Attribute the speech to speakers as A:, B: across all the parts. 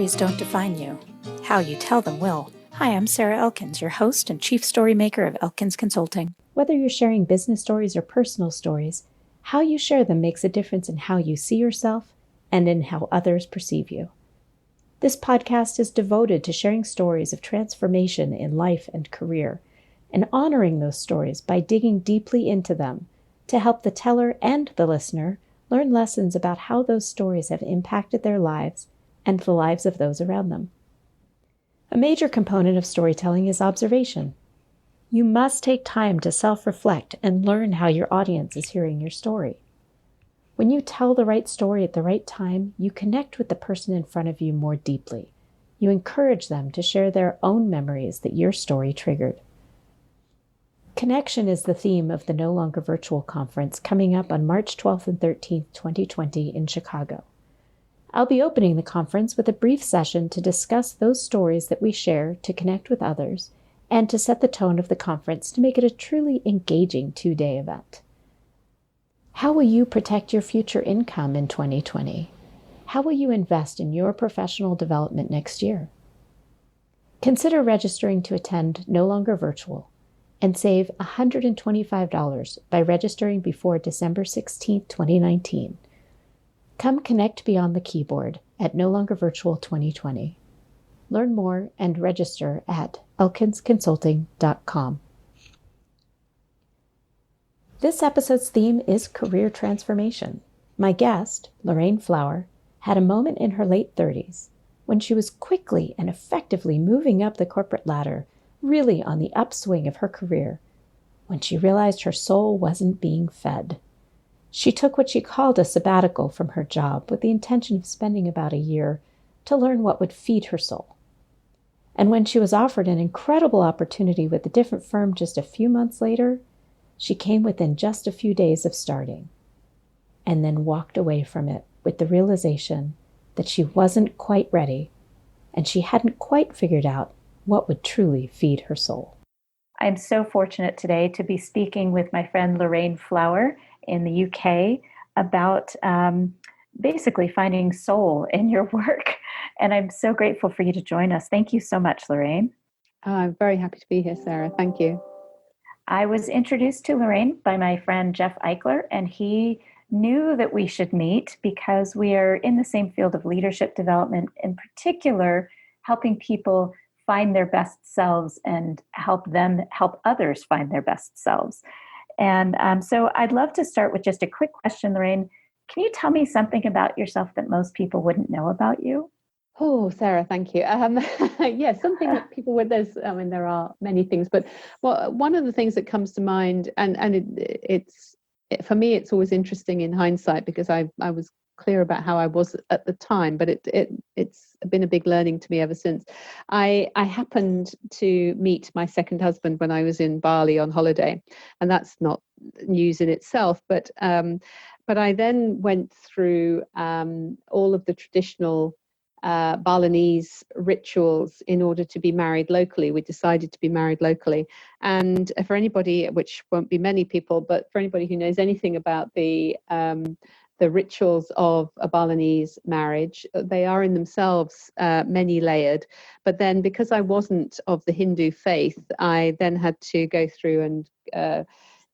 A: stories don't define you. How you tell them will. Hi, I'm Sarah Elkins, your host and chief story maker of Elkins Consulting. Whether you're sharing business stories or personal stories, how you share them makes a difference in how you see yourself and in how others perceive you. This podcast is devoted to sharing stories of transformation in life and career, and honoring those stories by digging deeply into them to help the teller and the listener learn lessons about how those stories have impacted their lives and the lives of those around them. A major component of storytelling is observation. You must take time to self-reflect and learn how your audience is hearing your story. When you tell the right story at the right time, you connect with the person in front of you more deeply. You encourage them to share their own memories that your story triggered. Connection is the theme of the No Longer Virtual Conference coming up on March 12th and 13th, 2020 in Chicago. I'll be opening the conference with a brief session to discuss those stories that we share to connect with others and to set the tone of the conference to make it a truly engaging 2-day event. How will you protect your future income in 2020? How will you invest in your professional development next year? Consider registering to attend No Longer Virtual and save $125 by registering before December 16, 2019. Come connect beyond the keyboard at No Longer Virtual 2020. Learn more and register at elkinsconsulting.com. This episode's theme is career transformation. My guest, Lorraine Flower, had a moment in her late 30s when she was quickly and effectively moving up the corporate ladder, really on the upswing of her career, when she realized her soul wasn't being fed. She took what she called a sabbatical from her job with the intention of spending about a year to learn what would feed her soul. And when she was offered an incredible opportunity with a different firm just a few months later, she came within just a few days of starting, and then walked away from it with the realization that she wasn't quite ready, and she hadn't quite figured out what would truly feed her soul. I'm so fortunate today to be speaking with my friend Lorraine Flower in the UK about basically finding soul in your work. And I'm so grateful for you to join us. Thank you so much, Lorraine.
B: I'm very happy to be here, Sarah. Thank you.
A: I was introduced to Lorraine by my friend Jeff Eichler, and he knew that we should meet because we are in the same field of leadership development, in particular, helping people find their best selves and help others find their best selves. And so I'd love to start with just a quick question, Lorraine. Can you tell me something about yourself that most people wouldn't know about you?
B: Oh, Sarah, thank you. Something that people would, there are many things, but one of the things that comes to mind, for me, it's always interesting in hindsight because I was clear about how I was at the time, but it's been a big learning to me ever since. I happened to meet my second husband when I was in Bali on holiday, and that's not news in itself, but I then went through all of the traditional Balinese rituals in order to be married locally. We decided to be married locally. And for anybody, which won't be many people, but for anybody who knows anything about the rituals of a Balinese marriage, they are in themselves many layered. But then because I wasn't of the Hindu faith, I then had to go through and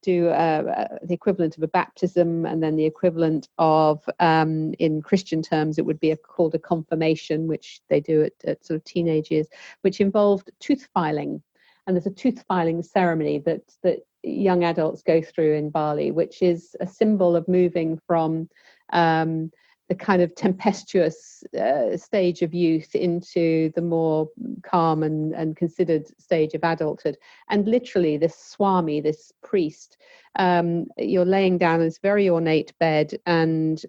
B: do the equivalent of a baptism, and then the equivalent of, in Christian terms, it would be called a confirmation, which they do at sort of teenage years, which involved tooth filing. And there's a tooth filing ceremony that young adults go through in Bali, which is a symbol of moving from the kind of tempestuous stage of youth into the more calm and considered stage of adulthood. And literally this swami, this priest, you're laying down on this very ornate bed and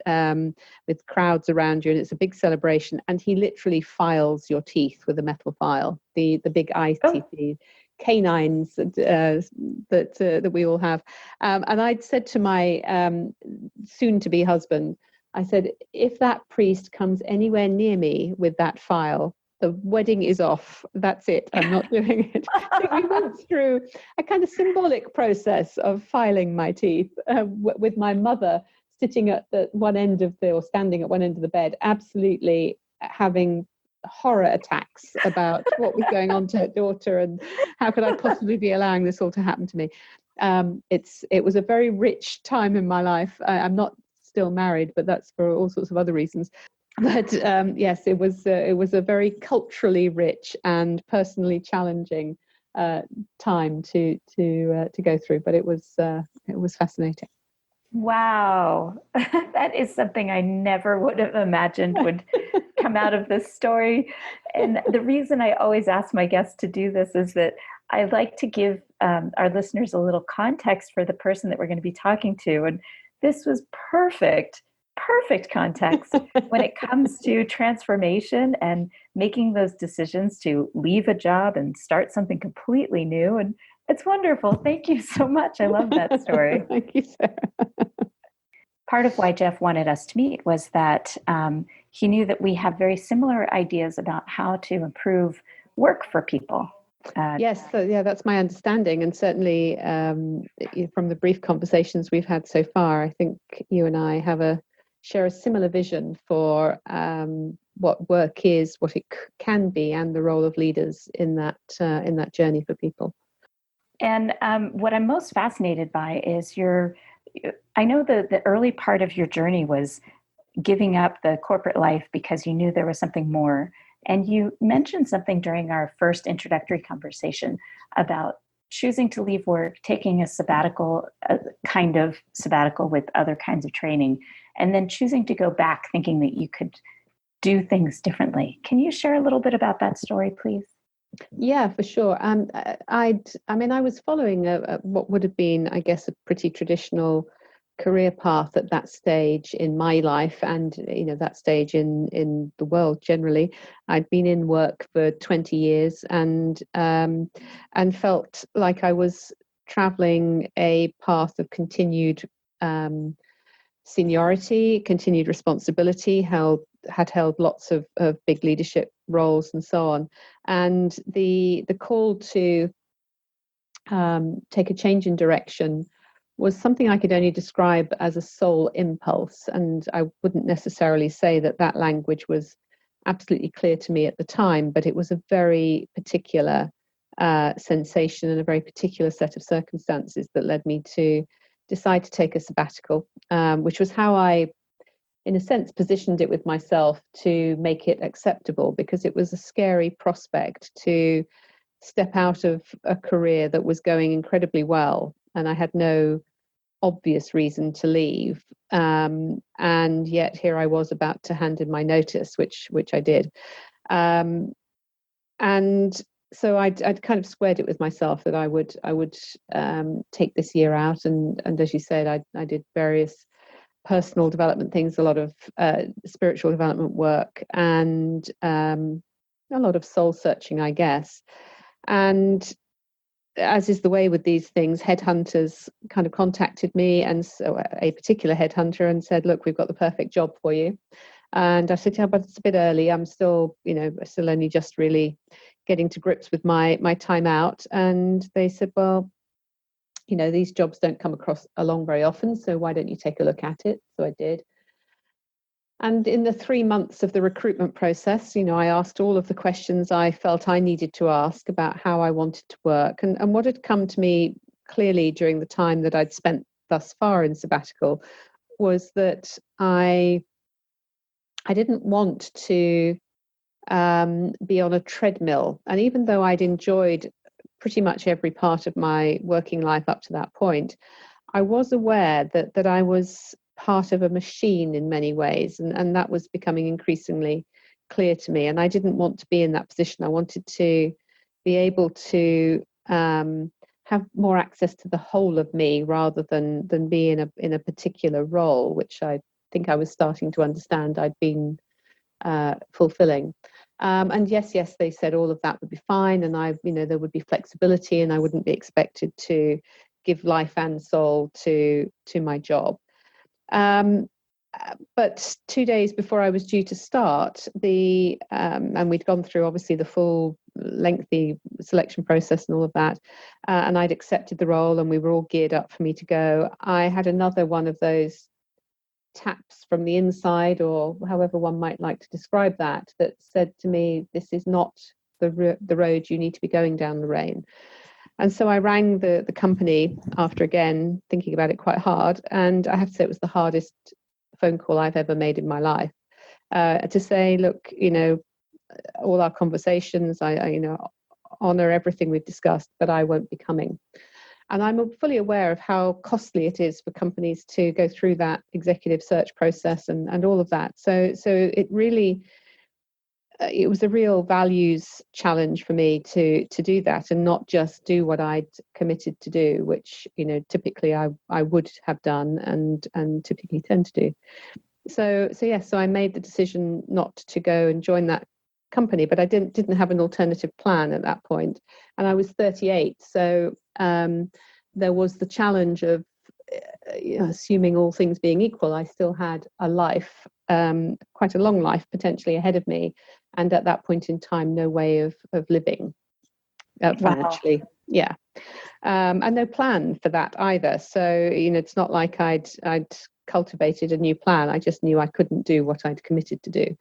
B: with crowds around you, and it's a big celebration. And he literally files your teeth with a metal file, the big eye teeth, the canines that we all have. And I'd said to my soon-to-be husband, I said, if that priest comes anywhere near me with that file, the wedding is off. That's it. I'm not doing it. So we went through a kind of symbolic process of filing my teeth with my mother sitting at the one end of or standing at one end of the bed, absolutely having horror attacks about what was going on to her daughter and how could I possibly be allowing this all to happen to me. It was a very rich time in my life. I'm not still married, but that's for all sorts of other reasons. But yes, it was a very culturally rich and personally challenging time to go through. But it was fascinating.
A: Wow. That is something I never would have imagined would come out of this story. And the reason I always ask my guests to do this is that I like to give our listeners a little context for the person that we're going to be talking to. And this was perfect context when it comes to transformation and making those decisions to leave a job and start something completely new. And it's wonderful. Thank you so much. I love that story.
B: Thank you, Sarah.
A: Part of why Jeff wanted us to meet was that he knew that we have very similar ideas about how to improve work for people.
B: Yes, so yeah, that's my understanding, and certainly from the brief conversations we've had so far, I think you and I share a similar vision for what work is, what it can be, and the role of leaders in that journey for people.
A: And what I'm most fascinated by is I know the early part of your journey was giving up the corporate life because you knew there was something more. And you mentioned something during our first introductory conversation about choosing to leave work, taking a sabbatical, a kind of sabbatical with other kinds of training, and then choosing to go back thinking that you could do things differently. Can you share a little bit about that story, please?
B: Yeah, for sure. I was following what would have been, I guess, a pretty traditional career path at that stage in my life, and that stage in the world generally. I'd been in work for 20 years and felt like I was traveling a path of continued seniority, continued responsibility, had held lots of big leadership roles and so on. And the call to take a change in direction was something I could only describe as a soul impulse. And I wouldn't necessarily say that language was absolutely clear to me at the time, but it was a very particular sensation and a very particular set of circumstances that led me to decide to take a sabbatical, which was how I, in a sense, positioned it with myself to make it acceptable, because it was a scary prospect to step out of a career that was going incredibly well, and I had no obvious reason to leave. And yet here I was about to hand in my notice, which I did. And so I'd kind of squared it with myself that I would take this year out, and as you said, I did various personal development things, a lot of spiritual development work, and a lot of soul searching, I guess. And as is the way with these things, headhunters kind of contacted me, and so a particular headhunter, and said, "Look, we've got the perfect job for you." And I said, "Yeah, but it's a bit early. I'm still only just really getting to grips with my time out." And they said, "Well, these jobs don't come along very often, so why don't you take a look at it?" So I did. And in the 3 months of the recruitment process, I asked all of the questions I felt I needed to ask about how I wanted to work. And what had come to me clearly during the time that I'd spent thus far in sabbatical was that I didn't want to be on a treadmill. And even though I'd enjoyed pretty much every part of my working life up to that point, I was aware that I was part of a machine in many ways, and that was becoming increasingly clear to me. And I didn't want to be in that position. I wanted to be able to have more access to the whole of me, rather than be in a particular role, which I think I was starting to understand I'd been fulfilling. And yes, they said all of that would be fine, and there would be flexibility, and I wouldn't be expected to give life and soul to my job. But 2 days before I was due to start, and we'd gone through obviously the full lengthy selection process and all of that, and I'd accepted the role, and we were all geared up for me to go. I had another one of those taps from the inside, or however one might like to describe that, that said to me, this is not the road you need to be going down, Lorraine. And so I rang the company after, again, thinking about it quite hard. And I have to say it was the hardest phone call I've ever made in my life, to say, look, all our conversations, I honor everything we've discussed, but I won't be coming. And I'm fully aware of how costly it is for companies to go through that executive search process and all of that. So it really, it was a real values challenge for me to do that, and not just do what I'd committed to do, which typically I would have done and typically tend to do. So I made the decision not to go and join that company, but I didn't have an alternative plan at that point, and I was 38. So there was the challenge of assuming all things being equal, I still had a life, quite a long life potentially ahead of me, and at that point in time, no way of living financially. Wow. Yeah. And no plan for that either. So it's not like I'd cultivated a new plan. I just knew I couldn't do what I'd committed to do.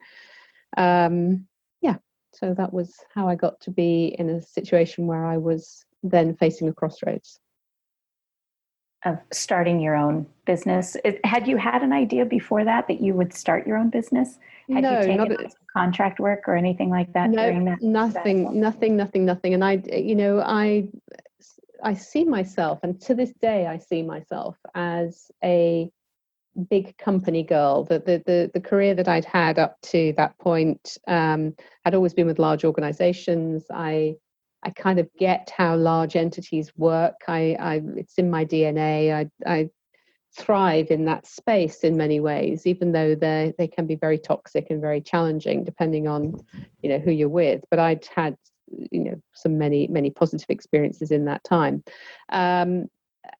B: So that was how I got to be in a situation where I was then facing a crossroads
A: of starting your own business. Had you had an idea before that you would start your own business? Had you taken on some contract work or anything like that during that?
B: Nothing. And I see myself, and to this day I see myself as a big company girl. The career that I'd had up to that point had always been with large organizations. I kind of get how large entities work. It's in my DNA. I thrive in that space in many ways, even though they can be very toxic and very challenging depending on who you're with. But I'd had some many positive experiences in that time.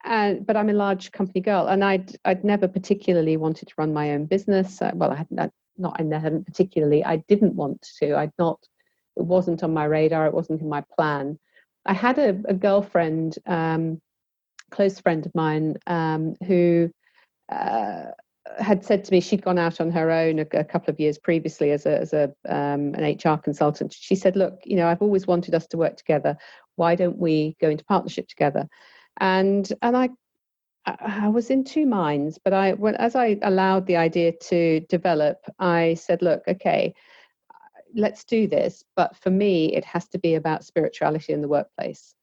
B: But I'm a large company girl, and I'd never particularly wanted to run my own business. I hadn't particularly. I didn't want to. It wasn't on my radar. It wasn't in my plan. I had a girlfriend, close friend of mine, who had said to me, she'd gone out on her own a couple of years previously as an HR consultant. She said, "Look, I've always wanted us to work together. Why don't we go into partnership together?" And I was in two minds, but as I allowed the idea to develop, I said, "Look, okay, let's do this. But for me, it has to be about spirituality in the workplace.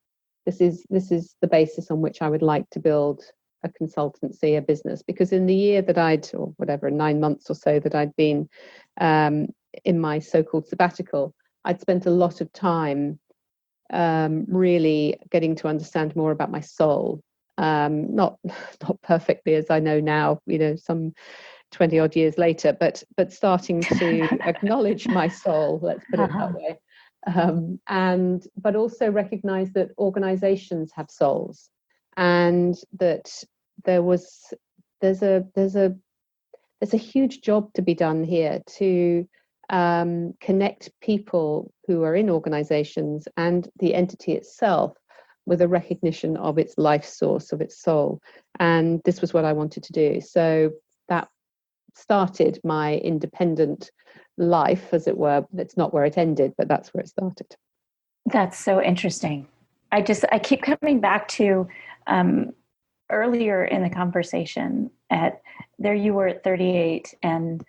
B: This is the basis on which I would like to build a consultancy, a business." Because in the year that 9 months or so that I'd been in my so-called sabbatical, I'd spent a lot of time really getting to understand more about my soul. Not perfectly as I know now, some 20 odd years later, but starting to acknowledge my soul, let's put it that way. But also recognize that organizations have souls, and that there's a huge job to be done here to connect people who are in organizations and the entity itself with a recognition of its life source, of its soul. And this was what I wanted to do. So that started my independent life, as it were. That's not where it ended, but that's where it started.
A: That's so interesting. I keep coming back to earlier in the conversation there you were at 38, and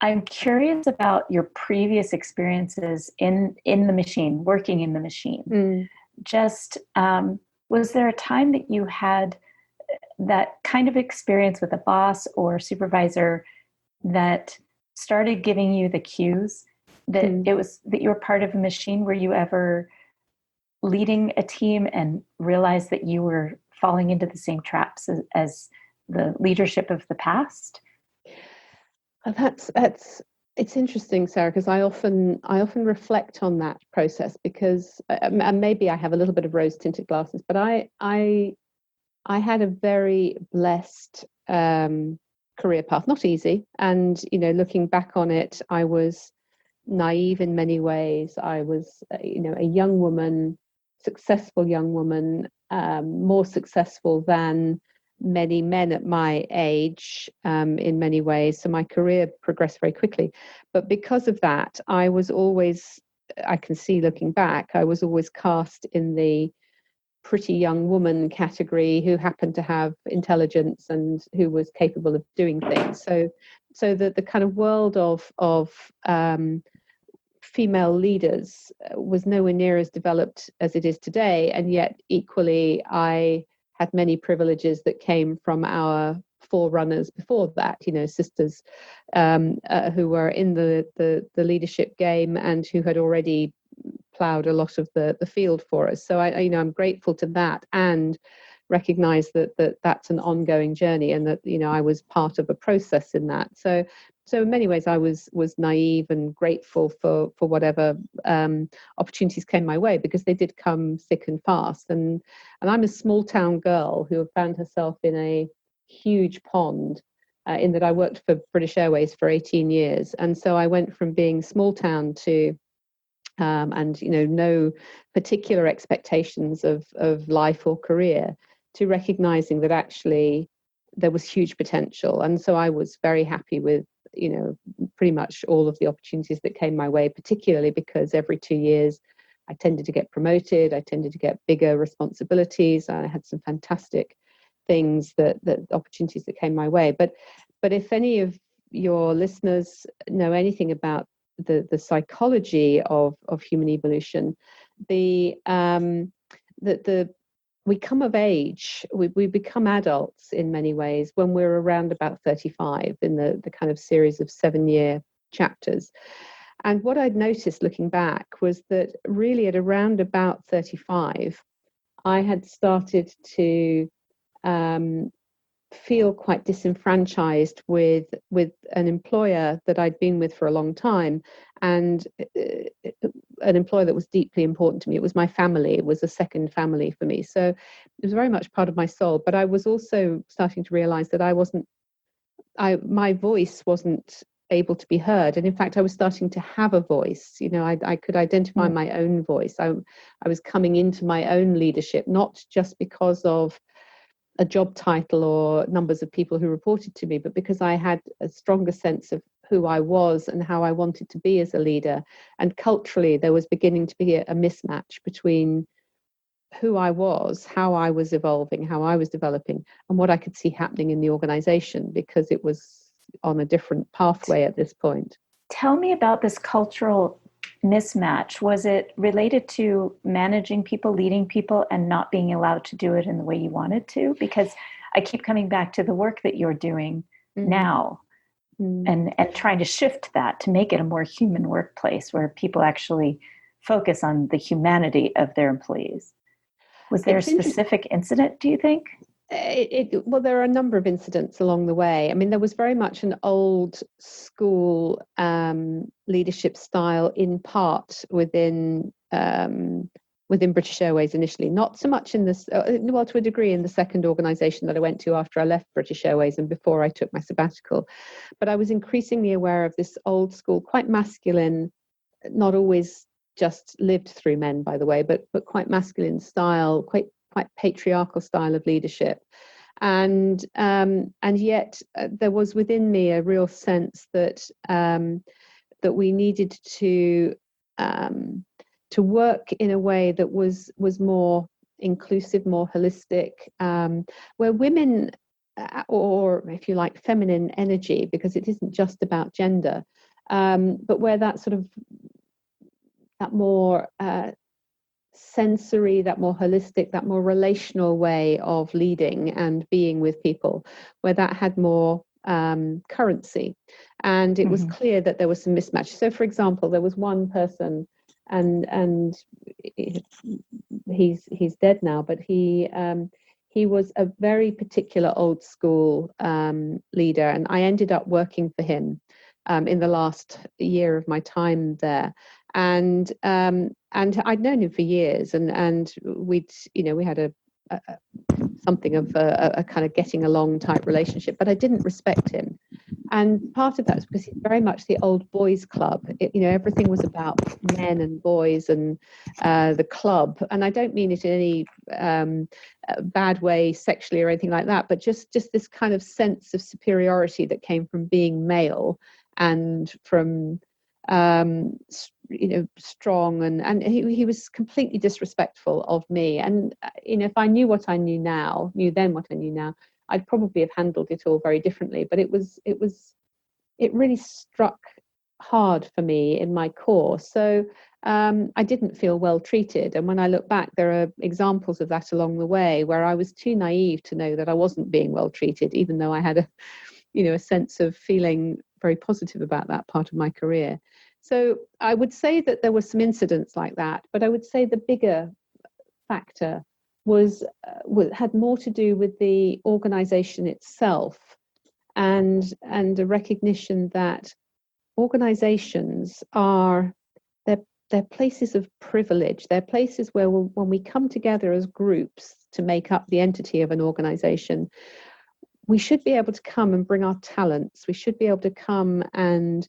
A: I'm curious about your previous experiences in the machine, working in the machine. Just, was there a time that you had that kind of experience with a boss or supervisor that started giving you the cues that that you were part of a machine? Were you ever leading a team and realized that you were falling into the same traps as the leadership of the past?
B: It's interesting, Sarah, because I often reflect on that process, because and maybe I have a little bit of rose-tinted glasses, but I had a very blessed career path, not easy, and looking back on it, I was naive in many ways. I was a young woman, successful young woman, more successful than many men at my age in many ways. So my career progressed very quickly. But because of that, I can see looking back, I was always cast in the pretty young woman category who happened to have intelligence and who was capable of doing things. So the kind of world of female leaders was nowhere near as developed as it is today, and yet equally I had many privileges that came from our forerunners before that, sisters who were in the leadership game and who had already ploughed a lot of the field for us. So I'm grateful to that, and recognize that that's an ongoing journey, and that I was part of a process in that. So in many ways I was naive and grateful for whatever opportunities came my way, because they did come thick and fast. And I'm a small town girl who found herself in a huge pond, in that I worked for British Airways for 18 years. And so I went from being small town to no particular expectations of life or career, to recognizing that actually there was huge potential. And so I was very happy with pretty much all of the opportunities that came my way, particularly because every 2 years I tended to get promoted, I tended to get bigger responsibilities, I had some fantastic things that opportunities that came my way. But if any of your listeners know anything about the psychology of human evolution, we come of age, we become adults in many ways when we're around about 35, in the kind of series of 7-year chapters. And what I'd noticed looking back was that really at around about 35, I had started to feel quite disenfranchised with an employer that I'd been with for a long time, and an employer that was deeply important to me. It was my family. It was a second family for me. So it was very much part of my soul. But I was also starting to realize that my voice wasn't able to be heard. And in fact, I was starting to have a voice. I could identify my own voice. I was coming into my own leadership, not just because of a job title or numbers of people who reported to me, but because I had a stronger sense of who I was and how I wanted to be as a leader. And culturally, there was beginning to be a mismatch between who I was, how I was evolving, how I was developing, and what I could see happening in the organization, because it was on a different pathway at this point.
A: Tell me about this cultural mismatch. Was it related to managing people, leading people, and not being allowed to do it in the way you wanted to? Because I keep coming back to the work that you're doing now, and trying to shift that to make it a more human workplace where people actually focus on the humanity of their employees. Was there a specific incident, do you think?
B: Well, there are a number of incidents along the way. I mean, there was very much an old school leadership style, in part within British Airways initially, not so much in this, well, to a degree in the second organisation that I went to after I left British Airways and before I took my sabbatical. But I was increasingly aware of this old school, quite masculine, not always just lived through men, by the way, but quite masculine style, quite patriarchal style of leadership. And yet there was within me a real sense that we needed to work in a way that was more inclusive, more holistic, where women, or if you like, feminine energy, because it isn't just about gender, but where that sort of that more sensory, that more holistic, that more relational way of leading and being with people, where that had more currency. And it was clear that there was some mismatch. So, for example, there was one person, and he's dead now, but he was a very particular old school leader, and I ended up working for him in the last year of my time there. And I'd known him for years, and we had something of a kind of getting along type relationship, but I didn't respect him. And part of that was because he's very much the old boys club. Everything was about men and boys and the club. And I don't mean it in any bad way sexually or anything like that, but just this kind of sense of superiority that came from being male and from strong, and he was completely disrespectful of me. And if I knew what I knew then what I knew now, I'd probably have handled it all very differently. But it really struck hard for me in my core. So I didn't feel well treated. And when I look back, there are examples of that along the way where I was too naive to know that I wasn't being well treated, even though I had a sense of feeling very positive about that part of my career. So I would say that there were some incidents like that, but I would say the bigger factor had more to do with the organization itself, and a recognition that organizations they're places of privilege. They're places where when we come together as groups to make up the entity of an organization, we should be able to come and bring our talents. We should be able to come and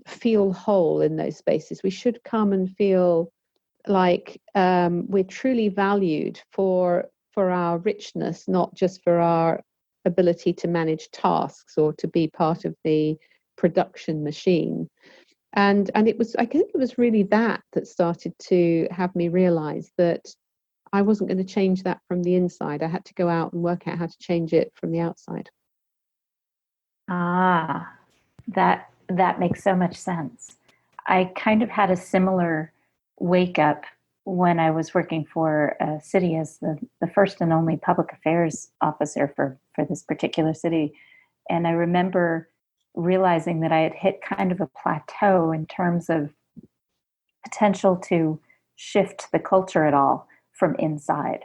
B: feel whole in those spaces. We should come and feel like we're truly valued for our richness, not just for our ability to manage tasks or to be part of the production machine. And I think it was really that started to have me realize that I wasn't going to change that from the inside. I had to go out and work out how to change it from the outside.
A: That makes so much sense. I kind of had a similar wake up when I was working for a city as the first and only public affairs officer for this particular city. And I remember realizing that I had hit kind of a plateau in terms of potential to shift the culture at all from inside.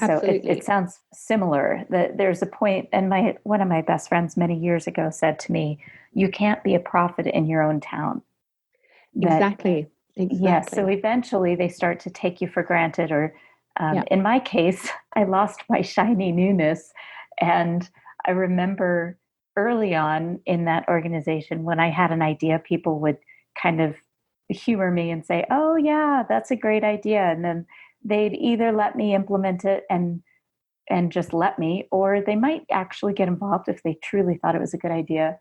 B: Absolutely.
A: So it sounds similar. That there's a point, and one of my best friends many years ago said to me, "You can't be a prophet in your own town."
B: Exactly.
A: Yes. So eventually they start to take you for granted, or in my case, I lost my shiny newness. And I remember early on in that organization, when I had an idea, people would kind of humor me and say, "Oh yeah, that's a great idea." And then they'd either let me implement it and just let me, or they might actually get involved if they truly thought it was a good idea.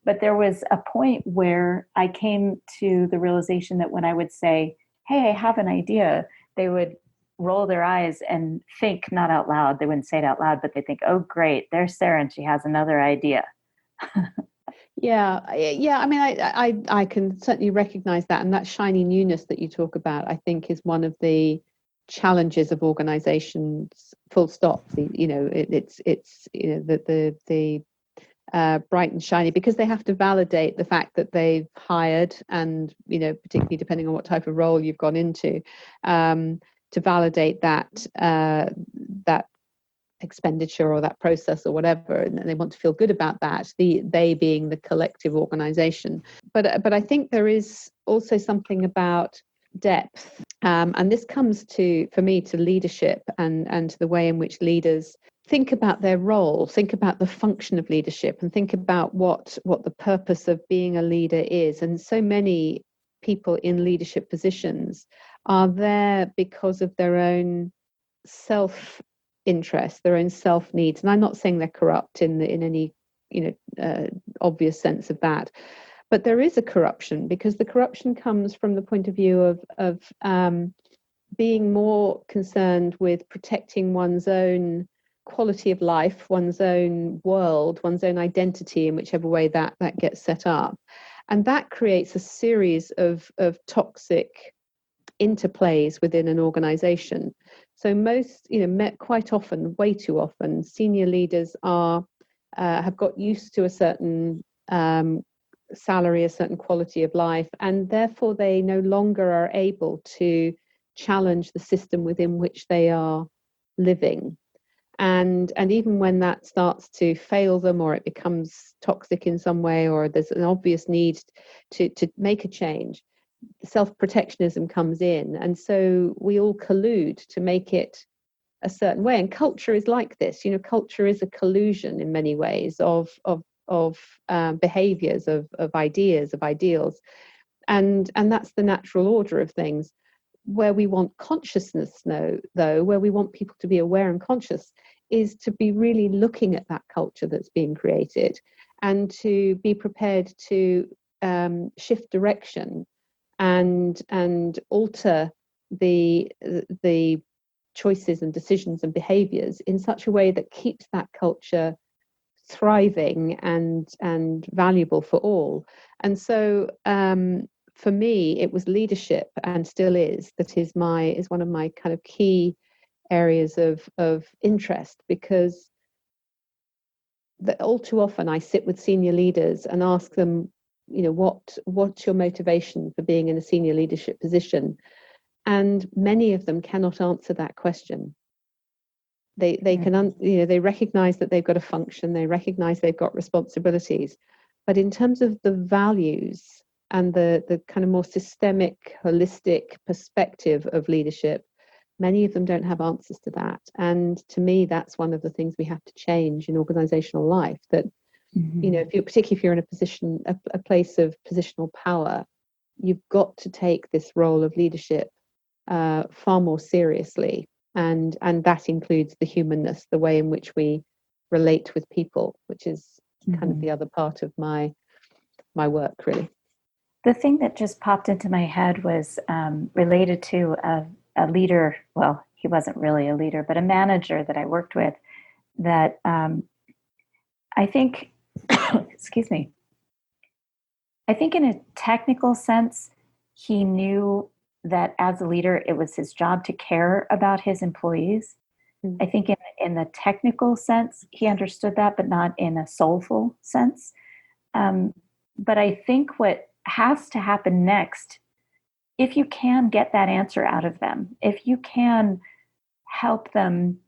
A: But there was a point where I came to the realization that when I would say, "Hey, I have an idea," they would roll their eyes and think, not out loud. They wouldn't say it out loud, but they think, "Oh, great, there's Sarah and she has another idea."
B: Yeah. I mean, I can certainly recognize that, and that shiny newness that you talk about, I think, is one of the challenges of organizations. Full stop. It's the bright and shiny, because they have to validate the fact that they've hired, and particularly depending on what type of role you've gone into, to validate that expenditure or that process or whatever, and they want to feel good about that, they being the collective organization. But I think there is also something about depth, and this comes for me to leadership and to the way in which leaders think about their role, think about the function of leadership, and think about what the purpose of being a leader is. And so many people in leadership positions are there because of their own self-interest, their own self-needs. And I'm not saying they're corrupt in any obvious sense of that, but there is a corruption, because the corruption comes from the point of view of being more concerned with protecting one's own quality of life, one's own world, one's own identity, in whichever way that gets set up. And that creates a series of toxic interplays within an organization. So quite often, way too often, senior leaders have got used to a certain salary, a certain quality of life, and therefore they no longer are able to challenge the system within which they are living. And even when that starts to fail them, or it becomes toxic in some way, or there's an obvious need to make a change, self-protectionism comes in. And so we all collude to make it a certain way. And culture is like this. Culture is a collusion in many ways of behaviors, of ideas, of ideals, and that's the natural order of things. Where we want consciousness, though, where we want people to be aware and conscious, is to be really looking at that culture that's being created, and to be prepared to shift direction and alter the choices and decisions and behaviors in such a way that keeps that culture thriving and valuable for all. And so for me, it was leadership, and still is, that is one of my kind of key areas of interest, because all too often I sit with senior leaders and ask them, what's your motivation for being in a senior leadership position? And many of them cannot answer that question. They can they recognize that they've got a function, they recognize they've got responsibilities, but in terms of the values and the kind of more systemic, holistic perspective of leadership, many of them don't have answers to that. And to me, that's one of the things we have to change in organizational life. That particularly if you're in a position, a place of positional power, you've got to take this role of leadership far more seriously, and that includes the humanness, the way in which we relate with people, which is kind of the other part of my work, really.
A: The thing that just popped into my head was related to a leader. Well, he wasn't really a leader, but a manager that I worked with, that I think, excuse me, I think in a technical sense, he knew that as a leader, it was his job to care about his employees. I think in the technical sense, he understood that, but not in a soulful sense. But I think what has to happen next, if you can get that answer out of them, if you can help them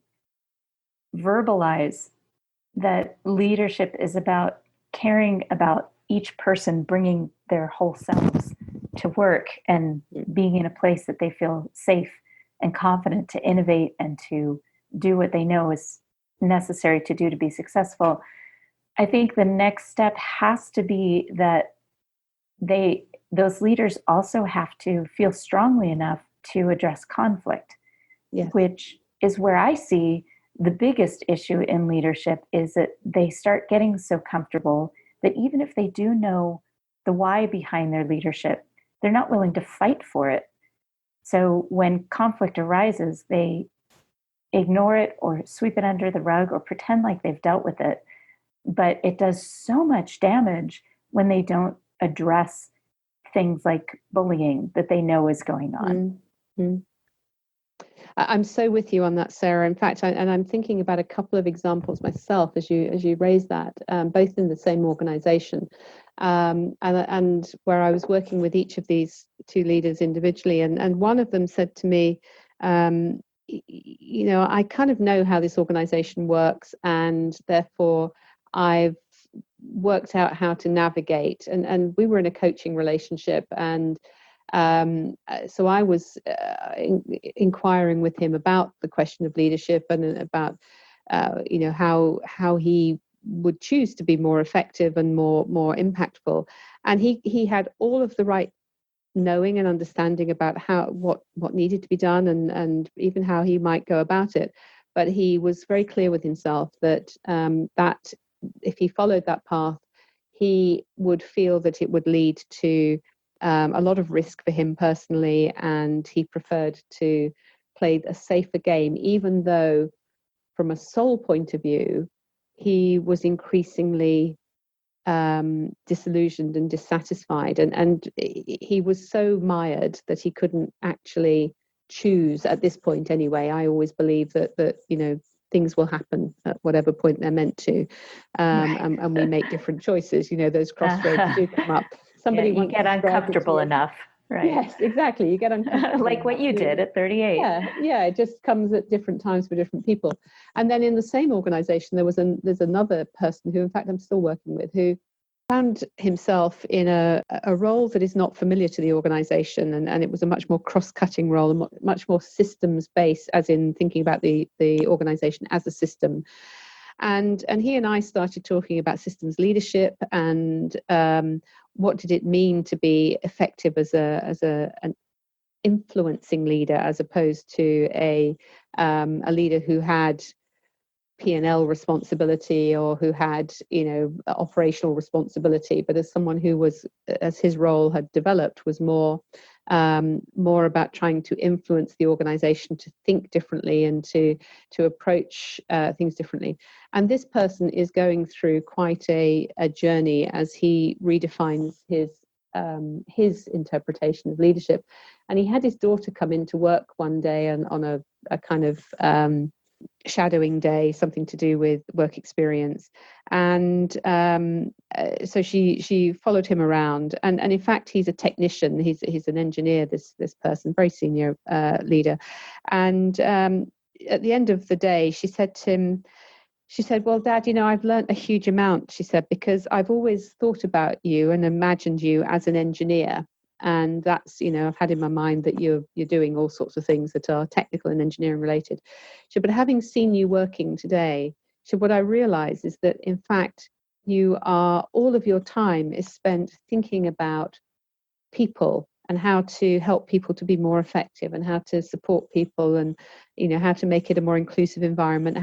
A: verbalize that leadership is about caring about each person, bringing their whole selves to work and being in a place that they feel safe and confident to innovate and to do what they know is necessary to do to be successful. I think the next step has to be that those leaders also have to feel strongly enough to address conflict, which is where I see the biggest issue in leadership, is that they start getting so comfortable that even if they do know the why behind their leadership, they're not willing to fight for it. So when conflict arises, they ignore it or sweep it under the rug or pretend like they've dealt with it. But it does so much damage when they don't address things like bullying that they know is going on.
B: Mm-hmm. I'm so with you on that, Sarah. In fact, I'm thinking about a couple of examples myself as you raise that, both in the same organization, and where I was working with each of these two leaders individually. And one of them said to me, I kind of know how this organization works, and therefore I've worked out how to navigate. And we were in a coaching relationship, and so I was inquiring with him about the question of leadership and about how he would choose to be more effective and more impactful. And he had all of the right knowing and understanding about what needed to be done, and even how he might go about it. But he was very clear with himself that that if he followed that path, he would feel that it would lead to a lot of risk for him personally, and he preferred to play a safer game, even though from a soul point of view, he was increasingly disillusioned and dissatisfied, and he was so mired that he couldn't actually choose at this point anyway. I always believe that things will happen at whatever point they're meant to, and we make different choices. Those crossroads do come up. Somebody
A: you get uncomfortable enough, right?
B: Yes, exactly. You get uncomfortable.
A: Like what you did at 38.
B: Yeah, it just comes at different times for different people. And then in the same organization, there's another person who, in fact, I'm still working with, who found himself in a role that is not familiar to the organization, and it was a much more cross-cutting role, much more systems-based, as in thinking about the organization as a system. And he and I started talking about systems leadership and what did it mean to be effective as an influencing leader, as opposed to a leader who had P&L responsibility or who had, operational responsibility, but as someone who was, as his role had developed, was more about trying to influence the organization to think differently and to approach things differently. And this person is going through quite a journey as he redefines his interpretation of leadership. And he had his daughter come into work one day and on a kind of shadowing day, something to do with work experience, and so she followed him around, and in fact he's a technician, he's an engineer, this person, very senior leader, and at the end of the day she said to him, well, Dad, I've learned a huge amount, she said, because I've always thought about you and imagined you as an engineer. And that's, I've had in my mind that you're doing all sorts of things that are technical and engineering related. She said, but having seen you working today, she said, what I realize is that, in fact, all of your time is spent thinking about people and how to help people to be more effective and how to support people and, how to make it a more inclusive environment,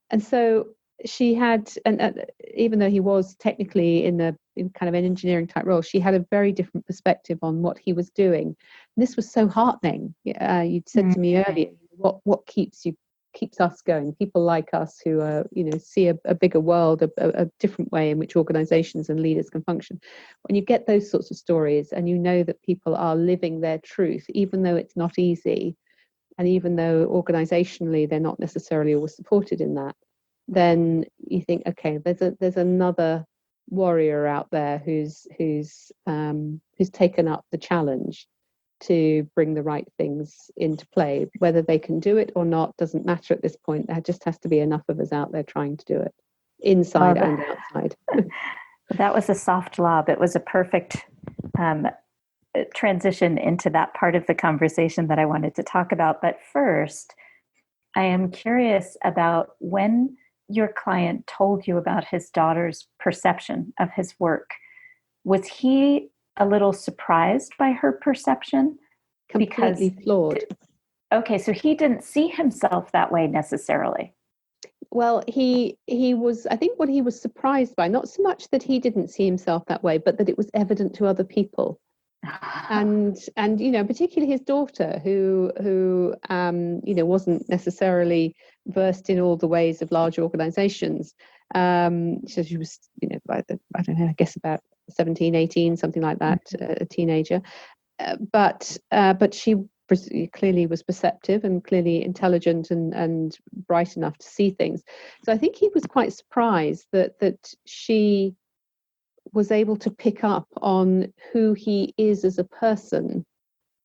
B: and so she had, and even though he was technically in kind of an engineering type role, she had a very different perspective on what he was doing. And this was so heartening. You'd said to me earlier, what keeps us going? People like us who are, see a bigger world, a different way in which organizations and leaders can function. When you get those sorts of stories and you know that people are living their truth, even though it's not easy, and even though organizationally they're not necessarily always supported in that, then you think, okay, there's another warrior out there who's taken up the challenge to bring the right things into play. Whether they can do it or not doesn't matter at this point. There just has to be enough of us out there trying to do it, inside and outside.
A: That was a soft lob. It was a perfect transition into that part of the conversation that I wanted to talk about. But first, I am curious about when your client told you about his daughter's perception of his work. Was he a little surprised by her perception?
B: Completely flawed.
A: Okay, so he didn't see himself that way necessarily.
B: Well, he was, I think what he was surprised by, not so much that he didn't see himself that way, but that it was evident to other people. And particularly his daughter, who wasn't necessarily versed in all the ways of large organizations. So she was, I don't know, I guess about 17, 18, something like that, a teenager. But she clearly was perceptive and clearly intelligent and bright enough to see things. So I think he was quite surprised that she was able to pick up on who he is as a person,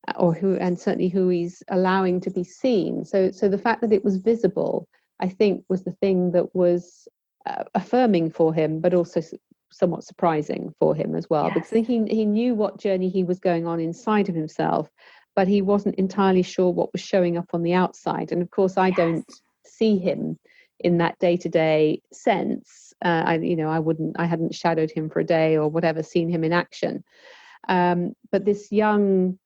B: and certainly who he's allowing to be seen. So the fact that it was visible, I think, was the thing that was affirming for him, but also somewhat surprising for him as well. Yes. Because I think he knew what journey he was going on inside of himself, but he wasn't entirely sure what was showing up on the outside. And of course, I don't see him in that day-to-day sense. I hadn't shadowed him for a day or whatever, seen him in action. But this young,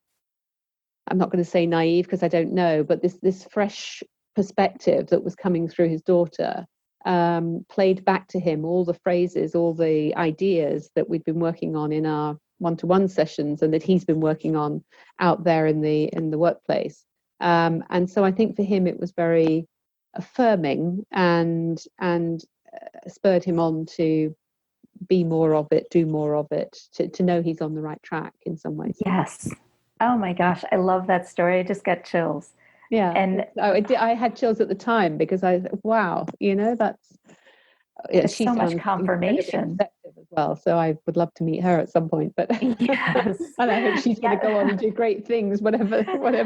B: I'm not going to say naive because I don't know, but this fresh perspective that was coming through his daughter played back to him all the phrases, all the ideas that we'd been working on in our one-to-one sessions and that he's been working on out there in the workplace. And so I think for him it was very affirming and spurred him on to be more of it, do more of it, to know he's on the right track in some ways.
A: Yes. Oh my gosh, I love that story. I just got chills.
B: Yeah. And I had chills at the time because wow, that's
A: she so much confirmation
B: as well. So I would love to meet her at some point, but
A: yes.
B: And I hope she's going to go on and do great things, whatever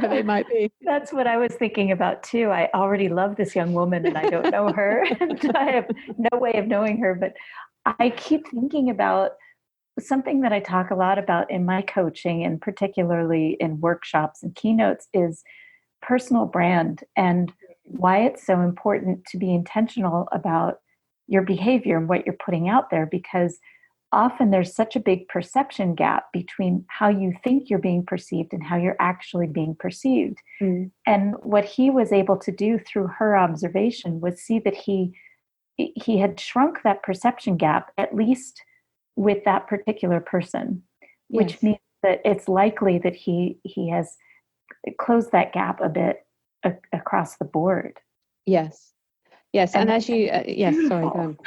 B: they might be.
A: That's what I was thinking about too. I already love this young woman and I don't know her and I have no way of knowing her, but I keep thinking about something that I talk a lot about in my coaching, and particularly in workshops and keynotes, is personal brand, and why it's so important to be intentional about your behavior and what you're putting out there, because often there's such a big perception gap between how you think you're being perceived and how you're actually being perceived.
B: Mm.
A: And what he was able to do through her observation was see that he had shrunk that perception gap, at least with that particular person, which
B: Yes.
A: means that it's likely that he has closed that gap a bit across the board.
B: Yes. Yes. And as you, yes, sorry, go
A: Beautiful.
B: on.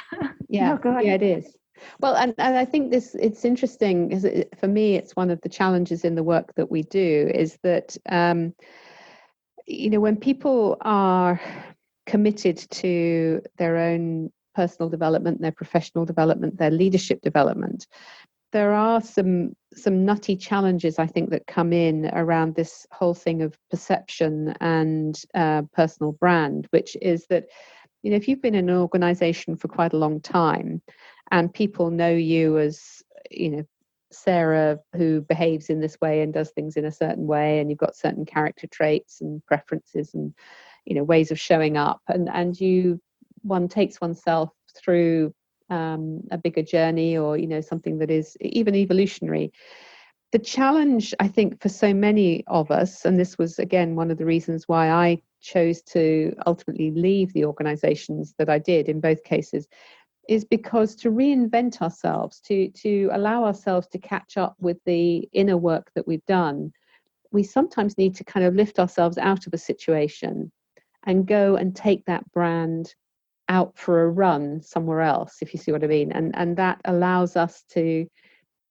B: Yeah.
A: No, go
B: Yeah,
A: ahead.
B: it is. Well, and I think it's interesting because for me, it's one of the challenges in the work that we do is that, when people are committed to their own personal development, their professional development, their leadership development, there are some nutty challenges, I think, that come in around this whole thing of perception and personal brand, which is that, if you've been in an organization for quite a long time and people know you as, Sarah, who behaves in this way and does things in a certain way, and you've got certain character traits and preferences and, ways of showing up, and one takes oneself through a bigger journey, or something that is even evolutionary. The challenge, I think, for so many of us, and this was again one of the reasons why I chose to ultimately leave the organizations that I did in both cases, is because to reinvent ourselves, to allow ourselves to catch up with the inner work that we've done, we sometimes need to kind of lift ourselves out of a situation and go and take that brand out for a run somewhere else, if you see what I mean. And that allows us to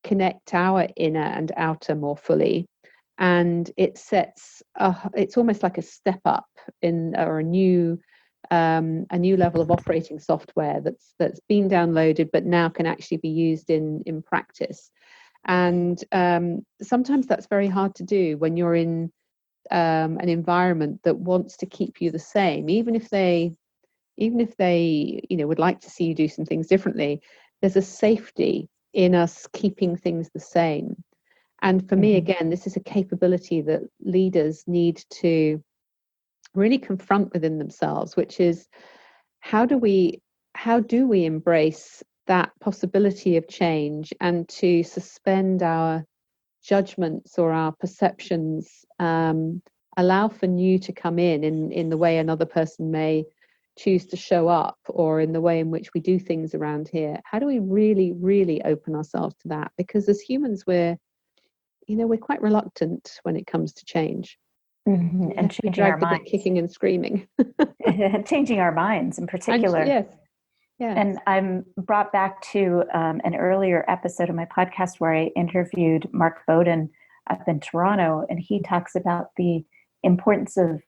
B: connect our inner and outer more fully. And it sets, it's almost like a step up or a new level of operating software that's been downloaded, but now can actually be used in practice. And sometimes that's very hard to do when you're in an environment that wants to keep you the same, even if they would like to see you do some things differently. There's a safety in us keeping things the same. And for me, again, this is a capability that leaders need to really confront within themselves, which is how do we embrace that possibility of change and to suspend our judgments or our perceptions, allow for new to come in the way another person may choose to show up, or in the way in which we do things around here. How do we really, really open ourselves to that? Because as humans, we're quite reluctant when it comes to change. We
A: And
B: have to be
A: changing our
B: dragged a bit
A: minds,
B: kicking and screaming.
A: changing our minds in
B: And
A: particular.
B: yes, yes.
A: And I'm brought back to an earlier episode of my podcast where I interviewed Mark Bowden up in Toronto, and he talks about the importance of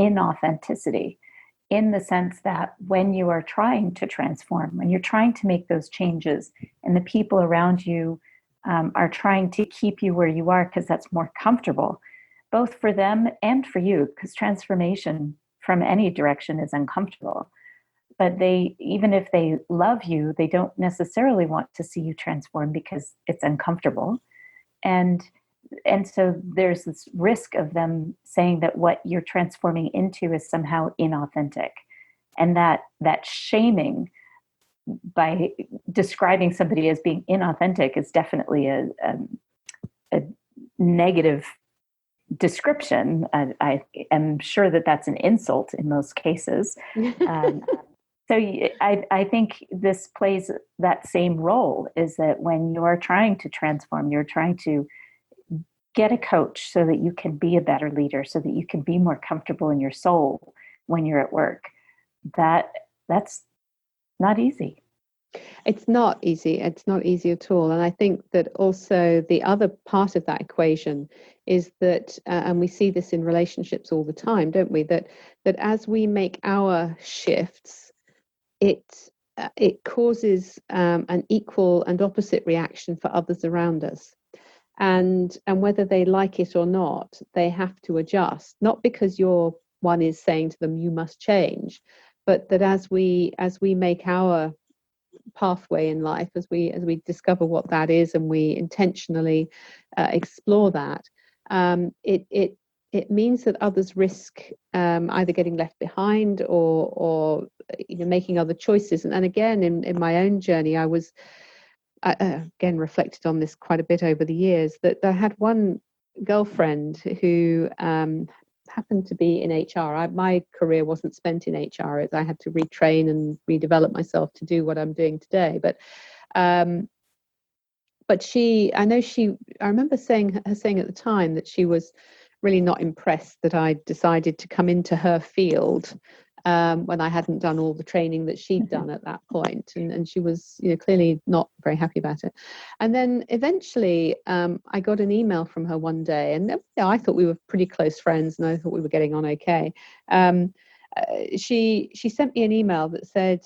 A: inauthenticity, in the sense that when you are trying to transform, when you're trying to make those changes, and the people around you are trying to keep you where you are because that's more comfortable, both for them and for you, because transformation from any direction is uncomfortable. But they, even if they love you, they don't necessarily want to see you transform because it's uncomfortable. And so there's this risk of them saying that what you're transforming into is somehow inauthentic, and that shaming by describing somebody as being inauthentic is definitely a negative description. I am sure that that's an insult in most cases. Um, so I think this plays that same role, is that when you're trying to transform, you're trying to get a coach so that you can be a better leader, so that you can be more comfortable in your soul when you're at work. That's not easy.
B: It's not easy. It's not easy at all. And I think that also the other part of that equation is that, and we see this in relationships all the time, don't we? That as we make our shifts, it causes an equal and opposite reaction for others around us. And whether they like it or not, they have to adjust. Not because one is saying to them, you must change, but that as we make our pathway in life, as we discover what that is and we intentionally explore that, it means that others risk either getting left behind or making other choices. And again, in my own journey, I again reflected on this quite a bit over the years, that I had one girlfriend who happened to be in HR. My career wasn't spent in HR. I had to retrain and redevelop myself to do what I'm doing today. But I remember her saying at the time that she was really not impressed that I decided to come into her field when I hadn't done all the training that she'd done at that point. And she was clearly not very happy about it. And then eventually I got an email from her one day, and I thought we were pretty close friends and I thought we were getting on okay. She sent me an email that said,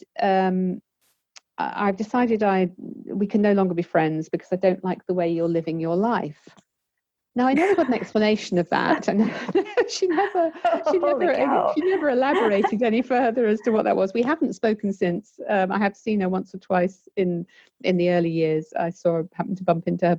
B: I've decided we can no longer be friends because I don't like the way you're living your life. Now, I never got an explanation of that, and she never elaborated any further as to what that was. We haven't spoken since. I have seen her once or twice in the early years. I happened to bump into her,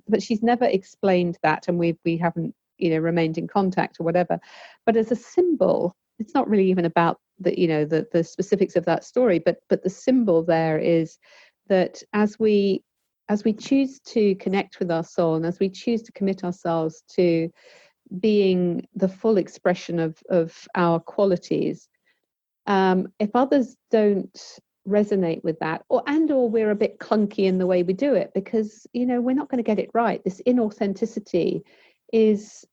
B: but she's never explained that, and we haven't remained in contact or whatever. But as a symbol, it's not really even about the specifics of that story, but the symbol there is that as we choose to connect with our soul, and as we choose to commit ourselves to being the full expression of our qualities, if others don't resonate with that, or we're a bit clunky in the way we do it, because we're not going to get it right. This inauthenticity is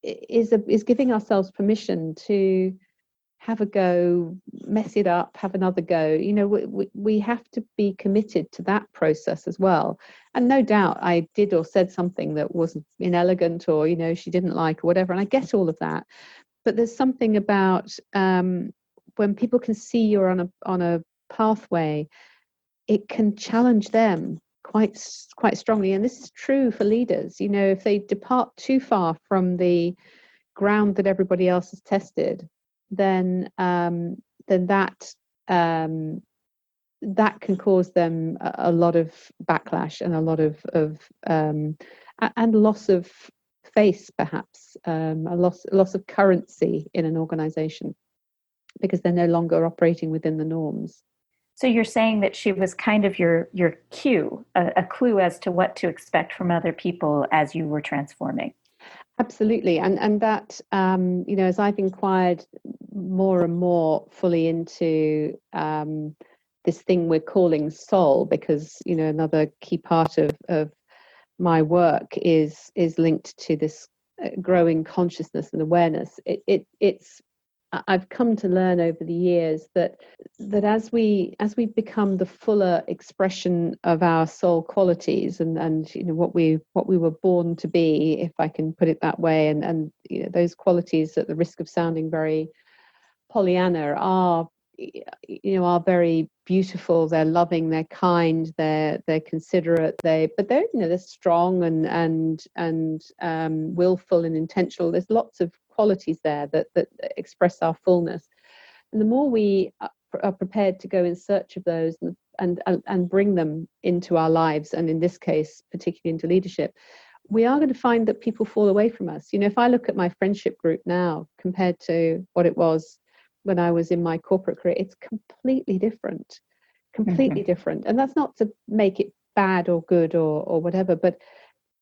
B: giving ourselves permission to have a go, mess it up, have another go. We have to be committed to that process as well. And no doubt I did or said something that was inelegant, or she didn't like, or whatever, and I get all of that. But there's something about when people can see you're on a pathway, it can challenge them quite strongly. And this is true for leaders. If they depart too far from the ground that everybody else has tested, then that can cause them a lot of backlash and a lot of and loss of face, perhaps a loss of currency in an organization, because they're no longer operating within the norms.
A: So you're saying that she was kind of your cue, a clue as to what to expect from other people as you were transforming.
B: Absolutely. And that, as I've inquired more and more fully into this thing we're calling soul, because, another key part of my work is linked to this growing consciousness and awareness. I've come to learn over the years that as we become the fuller expression of our soul qualities and what we were born to be, if I can put it that way, and those qualities, at the risk of sounding very Pollyanna, are very beautiful. They're loving, they're kind, they're considerate, but they're strong and willful and intentional. There's lots of qualities there that express our fullness, and the more we are prepared to go in search of those and bring them into our lives, and in this case particularly into leadership, we are going to find that people fall away from us. If I look at my friendship group now compared to what it was when I was in my corporate career, it's completely different. And that's not to make it bad or good or whatever, but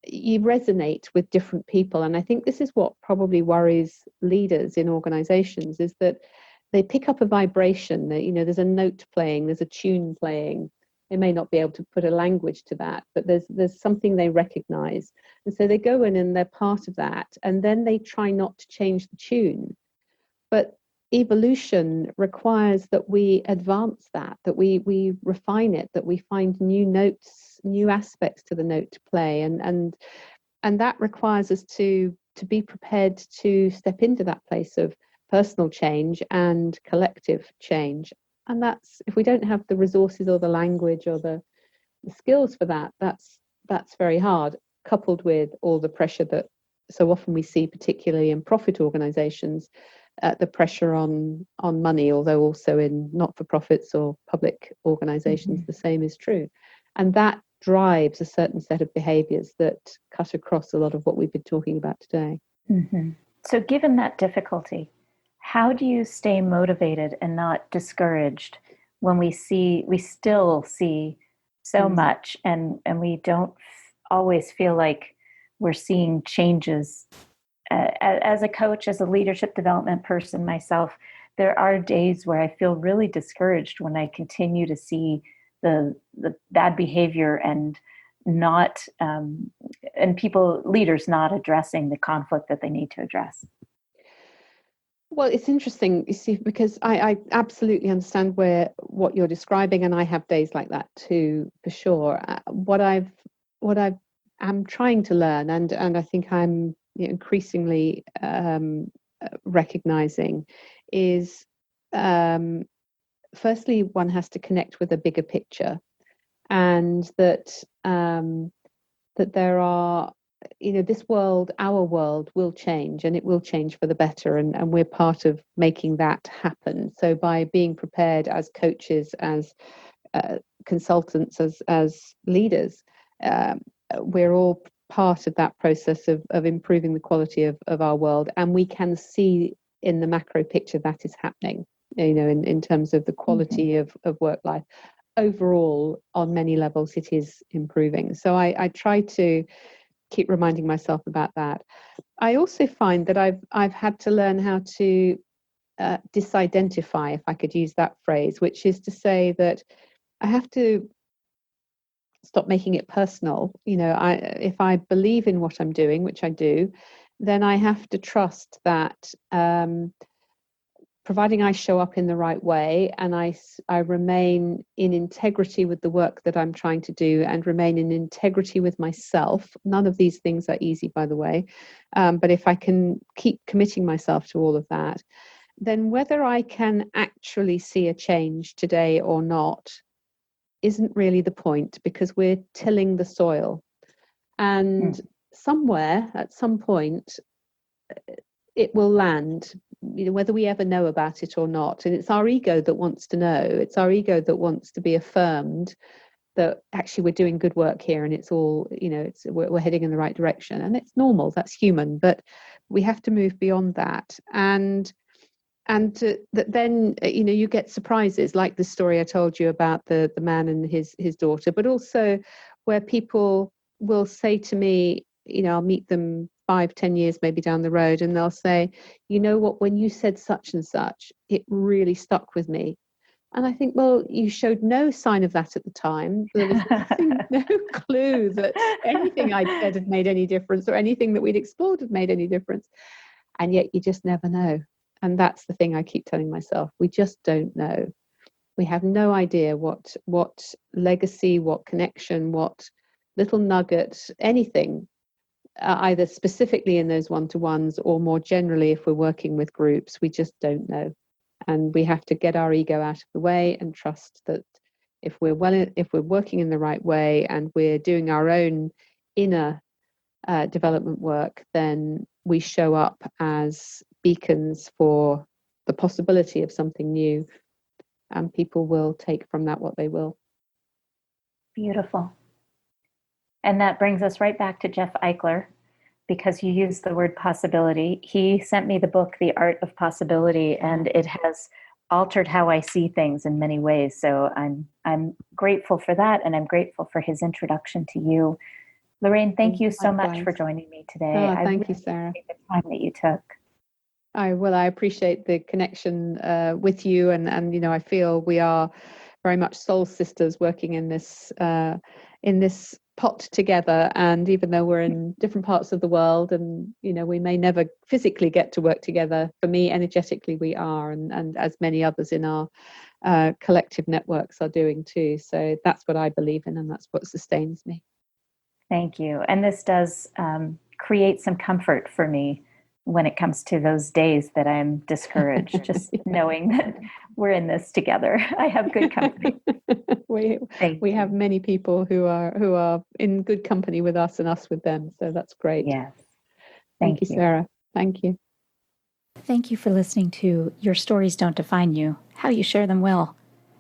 B: you resonate with different people. And I think this is what probably worries leaders in organizations, is that they pick up a vibration that, there's a note playing, there's a tune playing. They may not be able to put a language to that, but there's something they recognize. And so they go in and they're part of that. And then they try not to change the tune. But evolution requires that we advance that we refine it, that we find new notes, new aspects to the note to play, and that requires us to be prepared to step into that place of personal change and collective change. And that's, if we don't have the resources or the language or the skills for that, that's very hard, coupled with all the pressure that so often we see, particularly in profit organizations, the pressure on money, although also in not-for-profits or public organizations, the same is true. And that drives a certain set of behaviors that cut across a lot of what we've been talking about today.
A: So given that difficulty, how do you stay motivated and not discouraged when we still see so much and we don't always feel like we're seeing changes? As a coach, as a leadership development person myself, there are days where I feel really discouraged when I continue to see the bad behavior and leaders not addressing the conflict that they need to address.
B: Well, it's interesting, you see, because I absolutely understand what you're describing, and I have days like that too, for sure. What I'm trying to learn, and I think I'm increasingly recognizing, is firstly, one has to connect with a bigger picture, and that there are, this world, our world, will change, and it will change for the better, and we're part of making that happen. So by being prepared as coaches, as consultants, as leaders, we're all part of that process of improving the quality of our world, and we can see in the macro picture that is happening, in terms of the quality of work life. Overall, on many levels, it is improving. So I try to keep reminding myself about that. I also find that I've had to learn how to disidentify, if I could use that phrase, which is to say that I have to stop making it personal. If I believe in what I'm doing, which I do, then I have to trust that providing I show up in the right way and I remain in integrity with the work that I'm trying to do and remain in integrity with myself. None of these things are easy, by the way. But if I can keep committing myself to all of that, then whether I can actually see a change today or not isn't really the point, because we're tilling the soil. And somewhere, at some point, it will land, whether we ever know about it or not. And it's our ego that wants to know. It's our ego that wants to be affirmed that actually we're doing good work here, and it's all, we're heading in the right direction. And it's normal, that's human, but we have to move beyond that. And that then, you get surprises, like the story I told you about the man and his daughter, but also where people will say to me, I'll meet them 5-10 years maybe down the road, and they'll say, you know what, when you said such and such, it really stuck with me. And I think, well, you showed no sign of that at the time. There was no clue that anything I'd said had made any difference, or anything that we'd explored had made any difference. And yet you just never know. And that's the thing I keep telling myself. We just don't know. We have no idea what legacy, what connection, what little nugget, anything, either specifically in those one-to-ones or more generally if we're working with groups, we just don't know. And we have to get our ego out of the way and trust that if we're working in the right way and we're doing our own inner development work, then we show up as beacons for the possibility of something new, and people will take from that what they will.
A: Beautiful. And that brings us right back to Jeff Eichler, because you used the word possibility. He sent me the book, The Art of Possibility, and it has altered how I see things in many ways. So I'm grateful for that, and I'm grateful for his introduction to you. Lorraine, thank you so much for joining me today.
B: Thank you, Sarah.
A: The time that you took.
B: I appreciate the connection with you, and I feel we are very much soul sisters working in this pot together. And even though we're in different parts of the world, and we may never physically get to work together, for me, energetically we are, and as many others in our collective networks are doing too. So that's what I believe in, and that's what sustains me.
A: Thank you. And this does create some comfort for me when it comes to those days that I'm discouraged, just knowing that we're in this together. I have good company.
B: We have many people who are in good company with us and us with them. So that's great.
A: Yes.
B: Thank you, Sarah. Thank you.
A: Thank you for listening to Your Stories Don't Define You, How You Share Them Will.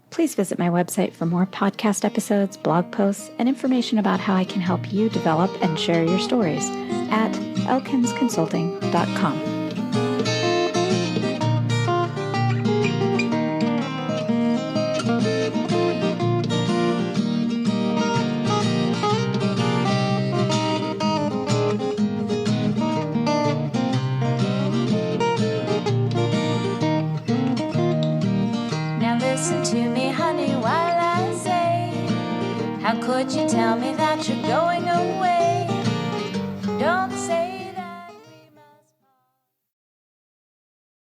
A: Please visit my website for more podcast episodes, blog posts, and information about how I can help you develop and share your stories at elkinsconsulting.com.
C: Listen to me, honey, while I say, how could you tell me that you're going